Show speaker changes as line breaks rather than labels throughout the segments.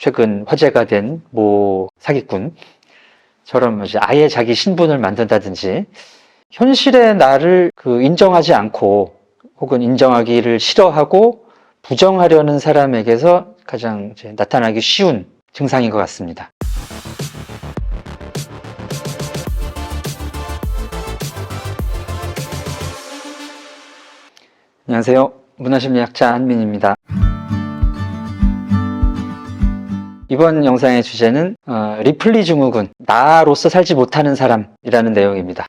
최근 화제가 된 모 사기꾼처럼 이제 아예 자기 신분을 만든다든지 현실의 나를 인정하지 않고 혹은 인정하기를 싫어하고 부정하려는 사람에게서 가장 이제 나타나기 쉬운 증상인 것 같습니다. 안녕하세요. 문화심리학자 한민입니다. 이번 영상의 주제는 리플리 증후군, 나로서 살지 못하는 사람이라는 내용입니다.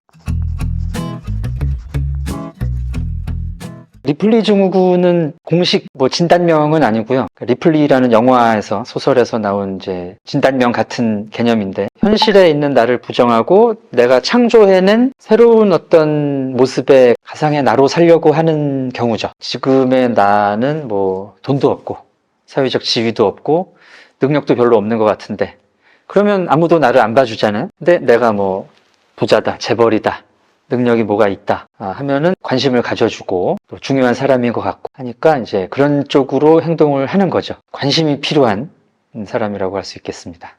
리플리 증후군은 공식 진단명은 아니고요. 리플리라는 영화에서, 소설에서 나온 이제 진단명 같은 개념인데, 현실에 있는 나를 부정하고 내가 창조해낸 새로운 어떤 모습의 가상의 나로 살려고 하는 경우죠. 지금의 나는 돈도 없고 사회적 지위도 없고 능력도 별로 없는 것 같은데, 그러면 아무도 나를 안 봐주잖아요. 근데 내가 부자다, 재벌이다, 능력이 뭐가 있다 하면은 관심을 가져주고 또 중요한 사람인 것 같고 하니까 이제 그런 쪽으로 행동을 하는 거죠. 관심이 필요한 사람이라고 할 수 있겠습니다.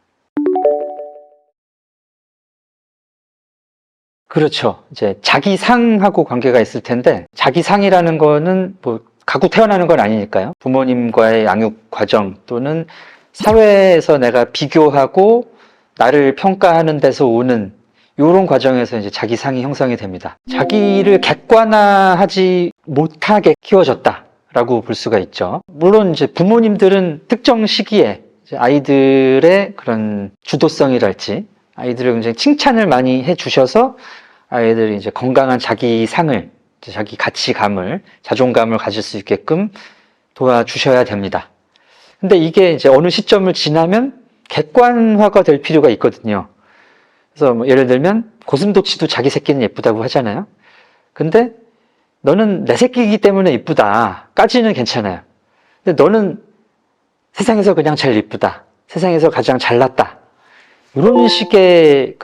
그렇죠. 이제 자기상하고 관계가 있을 텐데, 자기상이라는 거는 가구 태어나는 건 아니니까요. 부모님과의 양육 과정 또는 사회에서 내가 비교하고 나를 평가하는 데서 오는 이런 과정에서 이제 자기상이 형성이 됩니다. 자기를 객관화하지 못하게 키워졌다라고 볼 수가 있죠. 물론 이제 부모님들은 특정 시기에 이제 아이들의 그런 주도성이랄지 아이들을 굉장히 칭찬을 많이 해주셔서 아이들이 이제 건강한 자기상을, 자기 가치감을, 자존감을 가질 수 있게끔 도와주셔야 됩니다. 근데 이게 이제 어느 시점을 지나면 객관화가 될 필요가 있거든요. 그래서 예를 들면 고슴도치도 자기 새끼는 예쁘다고 하잖아요. 근데 너는 내 새끼이기 때문에 이쁘다 까지는 괜찮아요. 근데 너는 세상에서 그냥 제일 이쁘다, 세상에서 가장 잘났다, 이런 식의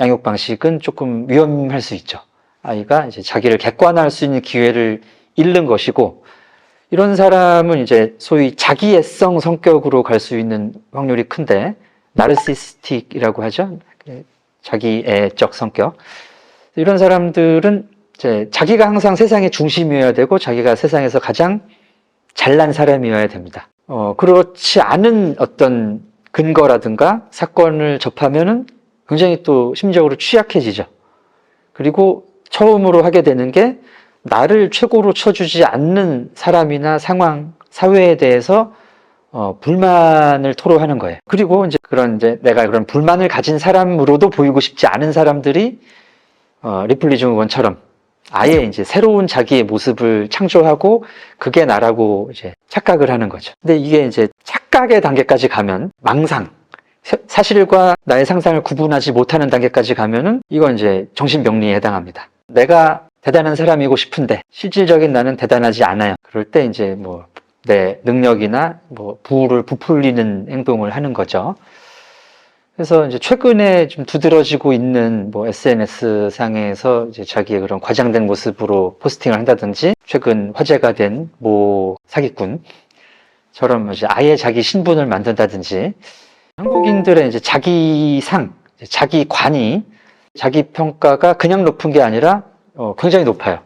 양육 방식은 조금 위험할 수 있죠. 아이가 이제 자기를 객관화할 수 있는 기회를 잃는 것이고, 이런 사람은 이제 소위 자기애성 성격으로 갈 수 있는 확률이 큰데, 나르시스틱이라고 하죠. 자기애적 성격. 이런 사람들은 이제 자기가 항상 세상의 중심이어야 되고 자기가 세상에서 가장 잘난 사람이어야 됩니다. 그렇지 않은 어떤 근거라든가 사건을 접하면은 굉장히 또 심리적으로 취약해지죠. 그리고 처음으로 하게 되는 게 나를 최고로 쳐주지 않는 사람이나 상황, 사회에 대해서 불만을 토로하는 거예요. 그리고 이제 내가 그런 불만을 가진 사람으로도 보이고 싶지 않은 사람들이 리플리 증후군처럼 아예 이제 새로운 자기의 모습을 창조하고 그게 나라고 이제 착각을 하는 거죠. 근데 이게 이제 착각의 단계까지 가면, 망상, 사실과 나의 상상을 구분하지 못하는 단계까지 가면은 이건 이제 정신병리에 해당합니다. 내가 대단한 사람이고 싶은데 실질적인 나는 대단하지 않아요. 그럴 때 이제 내 능력이나 부를 부풀리는 행동을 하는 거죠. 그래서 이제 최근에 좀 두드러지고 있는 SNS 상에서 이제 자기의 그런 과장된 모습으로 포스팅을 한다든지, 최근 화제가 된 모 사기꾼처럼 이제 아예 자기 신분을 만든다든지, 한국인들의 이제 자기상, 자기관이, 자기 평가가 그냥 높은 게 아니라 굉장히 높아요.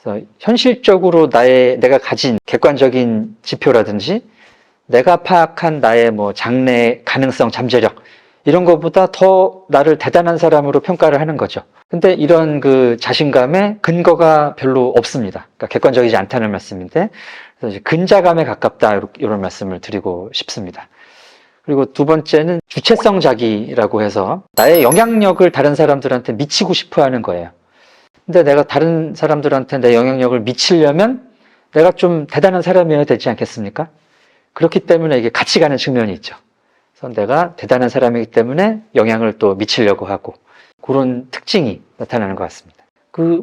그래서 현실적으로 내가 가진 객관적인 지표라든지 내가 파악한 나의 장래 가능성, 잠재력, 이런 것보다 더 나를 대단한 사람으로 평가를 하는 거죠. 근데 이런 자신감에 근거가 별로 없습니다. 그러니까 객관적이지 않다는 말씀인데, 그래서 이제 근자감에 가깝다, 이런 말씀을 드리고 싶습니다. 그리고 두 번째는 주체성 자기라고 해서 나의 영향력을 다른 사람들한테 미치고 싶어 하는 거예요. 근데 내가 다른 사람들한테 내 영향력을 미치려면 내가 좀 대단한 사람이어야 되지 않겠습니까? 그렇기 때문에 이게 같이 가는 측면이 있죠. 그래서 내가 대단한 사람이기 때문에 영향을 또 미치려고 하고, 그런 특징이 나타나는 것 같습니다.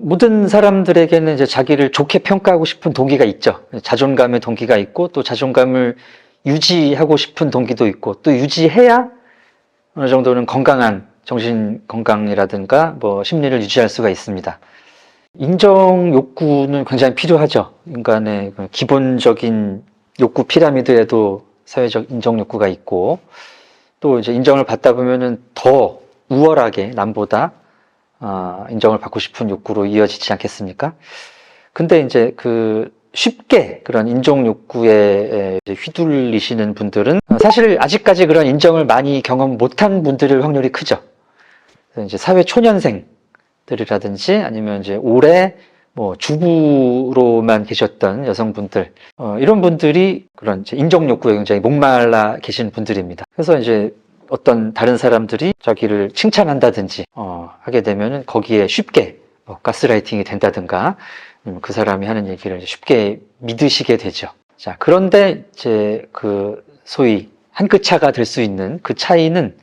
모든 사람들에게는 이제 자기를 좋게 평가하고 싶은 동기가 있죠. 자존감의 동기가 있고, 또 자존감을 유지하고 싶은 동기도 있고, 또 유지해야 어느 정도는 건강한 정신 건강이라든가 심리를 유지할 수가 있습니다. 인정 욕구는 굉장히 필요하죠. 인간의 기본적인 욕구 피라미드에도 사회적 인정 욕구가 있고, 또 이제 인정을 받다 보면은 더 우월하게 남보다 인정을 받고 싶은 욕구로 이어지지 않겠습니까? 근데 이제 쉽게 그런 인정 욕구에 이제 휘둘리시는 분들은 사실 아직까지 그런 인정을 많이 경험 못한 분들일 확률이 크죠. 그래서 이제 사회 초년생들이라든지 아니면 이제 오래 주부로만 계셨던 여성분들, 이런 분들이 그런 이제 인정 욕구에 굉장히 목말라 계신 분들입니다. 그래서 이제 어떤 다른 사람들이 자기를 칭찬한다든지 하게 되면은 거기에 쉽게 가스라이팅이 된다든가 아니면 그 사람이 하는 얘기를 쉽게 믿으시게 되죠. 자, 그런데 이제 소위 한 끗 차가 될 수 있는 그 차이는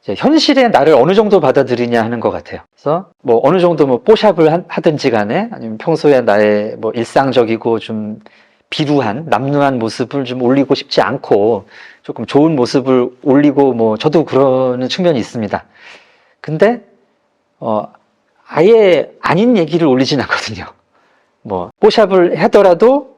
이제 현실의 나를 어느 정도 받아들이냐 하는 것 같아요. 그래서 어느 정도 뽀샵을 하든지 간에 아니면 평소에 나의 일상적이고 좀 비루한 남루한 모습을 좀 올리고 싶지 않고 조금 좋은 모습을 올리고 저도 그러는 측면이 있습니다. 근데 아예 아닌 얘기를 올리진 않거든요. 뽀샵을 하더라도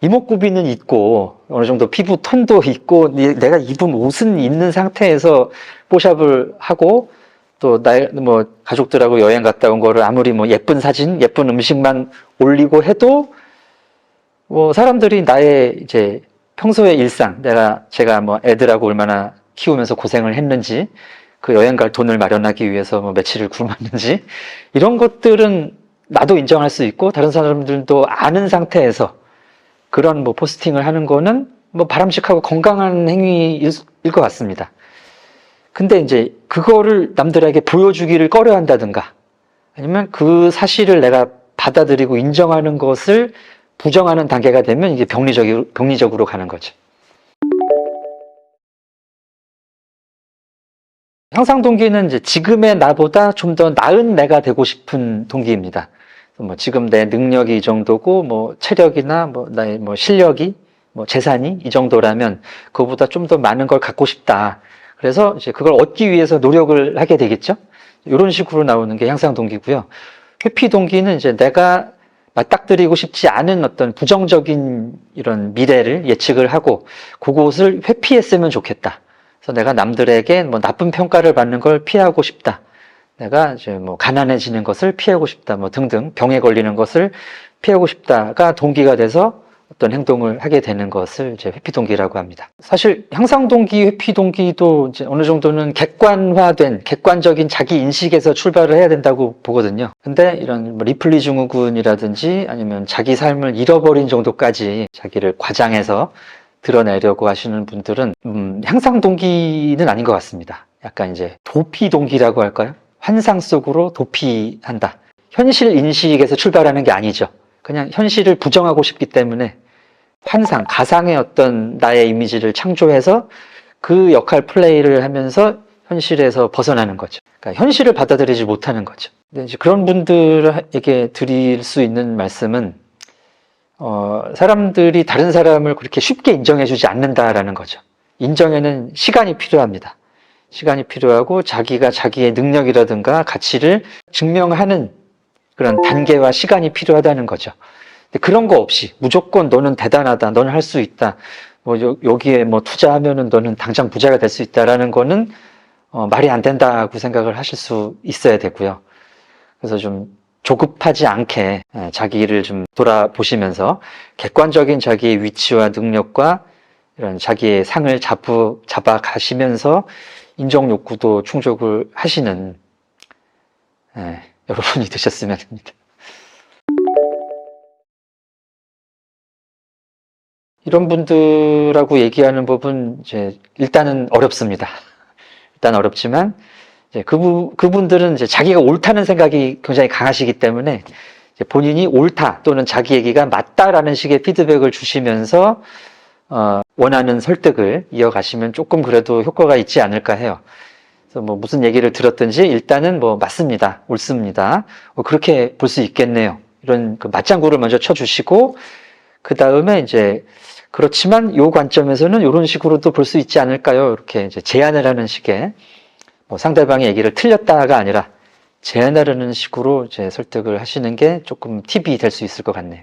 이목구비는 있고 어느 정도 피부 톤도 있고 내가 입은 옷은 있는 상태에서 뽀샵을 하고 또 가족들하고 여행 갔다 온 거를 아무리 예쁜 사진, 예쁜 음식만 올리고 해도 사람들이 나의 이제 평소의 일상, 제가 애들하고 얼마나 키우면서 고생을 했는지, 그 여행 갈 돈을 마련하기 위해서 며칠을 굶었는지, 이런 것들은 나도 인정할 수 있고, 다른 사람들도 아는 상태에서 그런 포스팅을 하는 거는 바람직하고 건강한 행위일 것 같습니다. 근데 이제 그거를 남들에게 보여주기를 꺼려 한다든가, 아니면 그 사실을 내가 받아들이고 인정하는 것을 부정하는 단계가 되면 이게 병리적으로 가는 거죠. 향상 동기는 이제 지금의 나보다 좀 더 나은 내가 되고 싶은 동기입니다. 지금 내 능력이 이 정도고, 체력이나 나의 실력이, 재산이 이 정도라면 그거보다 좀 더 많은 걸 갖고 싶다. 그래서 이제 그걸 얻기 위해서 노력을 하게 되겠죠. 이런 식으로 나오는 게 향상 동기고요. 회피 동기는 이제 내가 맞닥뜨리고 싶지 않은 어떤 부정적인 이런 미래를 예측을 하고 그곳을 회피했으면 좋겠다. 그래서 내가 남들에게 나쁜 평가를 받는 걸 피하고 싶다. 내가 이제 가난해지는 것을 피하고 싶다. 등등 병에 걸리는 것을 피하고 싶다가 동기가 돼서 어떤 행동을 하게 되는 것을 이제 회피 동기라고 합니다. 사실 향상 동기, 회피 동기도 이제 어느 정도는 객관적인 자기 인식에서 출발을 해야 된다고 보거든요. 근데 이런 리플리 증후군이라든지 아니면 자기 삶을 잃어버린 정도까지 자기를 과장해서 드러내려고 하시는 분들은 향상 동기는 아닌 것 같습니다. 약간 이제 도피 동기라고 할까요? 환상 속으로 도피한다. 현실 인식에서 출발하는 게 아니죠. 그냥 현실을 부정하고 싶기 때문에 환상, 가상의 어떤 나의 이미지를 창조해서 그 역할 플레이를 하면서 현실에서 벗어나는 거죠. 그러니까 현실을 받아들이지 못하는 거죠. 근데 이제 그런 분들에게 드릴 수 있는 말씀은 사람들이 다른 사람을 그렇게 쉽게 인정해주지 않는다라는 거죠. 인정에는 시간이 필요합니다. 시간이 필요하고 자기가 자기의 능력이라든가 가치를 증명하는 그런 단계와 시간이 필요하다는 거죠. 근데 그런 거 없이 무조건 너는 대단하다, 너는 할 수 있다, 여기에 투자하면은 너는 당장 부자가 될 수 있다라는 거는 말이 안 된다고 생각을 하실 수 있어야 되고요. 그래서 좀 조급하지 않게 자기를 좀 돌아보시면서 객관적인 자기의 위치와 능력과 이런 자기의 상을 잡아 가시면서 인정 욕구도 충족을 하시는 여러분이 되셨으면 합니다. 이런 분들하고 얘기하는 법은 이제 일단은 어렵습니다. 일단 어렵지만 이제 그분들은 이제 자기가 옳다는 생각이 굉장히 강하시기 때문에 이제 본인이 옳다 또는 자기 얘기가 맞다라는 식의 피드백을 주시면서 원하는 설득을 이어가시면 조금 그래도 효과가 있지 않을까 해요. 그래서 무슨 얘기를 들었든지 일단은 맞습니다, 옳습니다, 그렇게 볼 수 있겠네요, 이런 맞장구를 먼저 쳐주시고 그 다음에 이제 그렇지만 요 관점에서는 이런 식으로도 볼 수 있지 않을까요? 이렇게 이제 제안을 하는 식의 상대방의 얘기를 틀렸다가 아니라 제안하려는 식으로 이제 설득을 하시는 게 조금 팁이 될 수 있을 것 같네요.